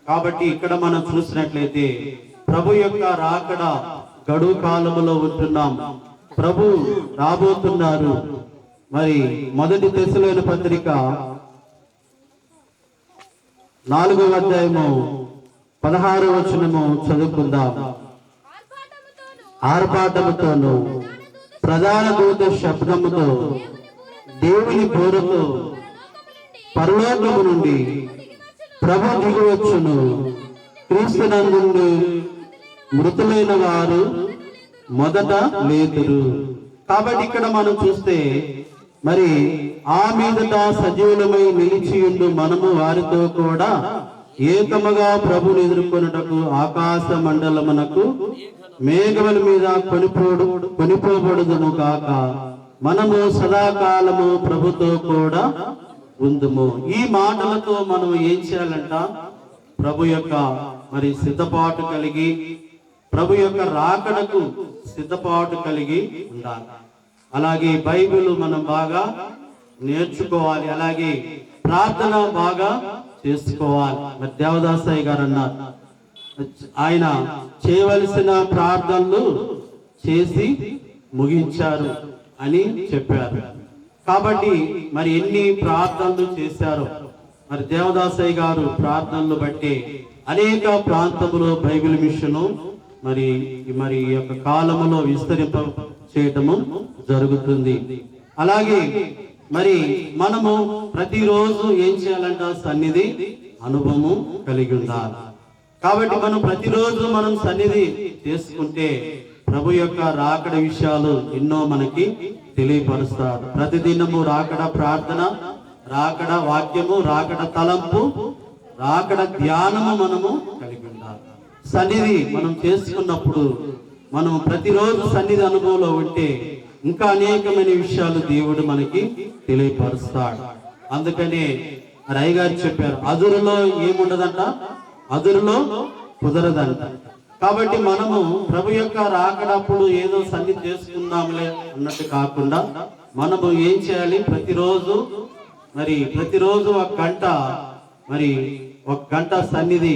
కాబట్టి ఇక్కడ మనం చూసినట్లయితే ప్రభు యొక్క రాకడ గడువు కాలములో ఉంటున్నాం. ప్రభు రాబోతున్నారు. మరి మొదటి దశలోని పత్రిక 4వ అధ్యాయము 16వ వచనము చదువుకుందాం. ఆర్భాటముతోను ప్రధాన దూత శబ్దముతో దేవుని బోరతో పరలోకము నుండి ప్రభు దిగివచ్చును. క్రీస్తునందు మృతులైన వారు మొదట లేతురు. కాబట్టి ఇక్కడ మనం చూస్తే మరి ఆ మీదట సజీవులమై నిలిచియుండు మనము వారితో కూడా ఏకముగా ప్రభుని ఎదుర్కొనుటకు ఆకాశ మండలమునకు మేఘముల మీద కొనిపోబడుదుము కాక మనము సదాకాలము ప్రభుతో కూడా ఉందుము. ఈ మాటలతో మనం ఏం చేయాలంట? ప్రభు యొక్క మరి సిద్ధపాటు కలిగి, ప్రభు యొక్క రాకడకు సిద్ధపాటు కలిగి ఉండాలి. అలాగే బైబిల్ మనం బాగా నేర్చుకోవాలి. అలాగే ప్రార్థన బాగా చేసుకోవాలి. మరి దేవదాసయ్య గారు అన్నారు, ఆయన చేయవలసిన ప్రార్థనలు చేసి ముగించారు అని చెప్పారు. కాబట్టి మరి ఎన్ని ప్రార్థనలు చేశారో మరి దేవదాసయ్య గారు ప్రార్థనలు బట్టి అనేక ప్రాంతములో బైబిల్ మిషను మరి మరి ఈ యొక్క కాలములో విస్తరింప చేయటము జరుగుతుంది. అలాగే మరి మనము ప్రతిరోజు ఏం చేయాలంట? సన్నిధి అనుభవము కలిగి ఉండాలి. కాబట్టి మనం ప్రతిరోజు మనం సన్నిధి చేసుకుంటే ప్రభు యొక్క రాకడ విషయాలు ఎన్నో మనకి తెలియపరుస్తారు. ప్రతిదినము రాకడ ప్రార్థన, రాకడ వాక్యము, రాకడ తలంపు, రాకడ ధ్యానము మనము కలిగి ఉండాలి. సన్నిధి మనం చేసుకున్నప్పుడు మనం ప్రతిరోజు సన్నిధి అనుభవంలో ఉంటే ఇంకా అనేకమైన విషయాలు దేవుడు మనకి తెలియపరుస్తాడు. అందుకనే రయ్య గారు చెప్పారు, అదురులో ఏముండదంట? అదురులో కుదరదంట. కాబట్టి మనము ప్రభు యొక్క రాకడప్పుడు ఏదో సన్నిధి చేసుకుందాంలే అన్నట్టు కాకుండా మనము ఏం చేయాలి? ప్రతిరోజు ఒక గంట, మరి ఒక గంట సన్నిధి,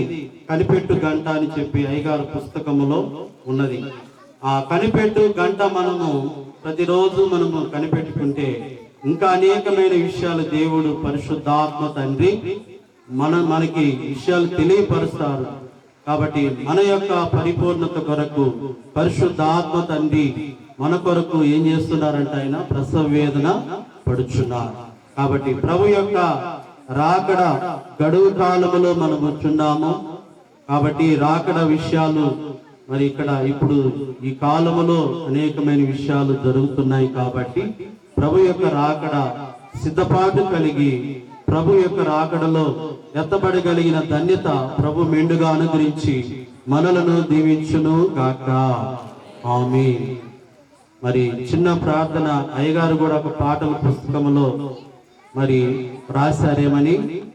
కనిపెట్టు గంట అని చెప్పి అయ్యగారు పుస్తకములో ఉన్నది. ఆ కనిపెట్టు గంట మనము ప్రతిరోజు మనము కనిపెట్టుకుంటే ఇంకా అనేకమైన విషయాలు దేవుడు పరిశుద్ధాత్మ తండ్రి మనకి విషయాలు తెలియపరుస్తారు. కాబట్టి మన యొక్క పరిపూర్ణత కొరకు పరిశుద్ధాత్మ తండ్రి మన కొరకు ఏం చేస్తున్నారంట? ఆయన ప్రసవ వేదన పడుచున్నారు. కాబట్టి ప్రభు యొక్క రాకడ గడువు కాలములో మనం వచ్చున్నాము. కాబట్టి రాకడ విషయాలు మరి ఇక్కడ ఇప్పుడు ఈ కాలములో అనేకమైన విషయాలు జరుగుతున్నాయి. కాబట్టి ప్రభు యొక్క రాకడ సిద్ధపాటు కలిగి ప్రభు యొక్క రాకడలో ఎత్తబడగలిగిన ధన్యత ప్రభు మెండుగా అనుగ్రహించి మనలను దీవించును గాక. ఆమేన్. మరి చిన్న ప్రార్థన అయ్యగారు కూడా ఒక పాటల పుస్తకములో మరి రాశారేమని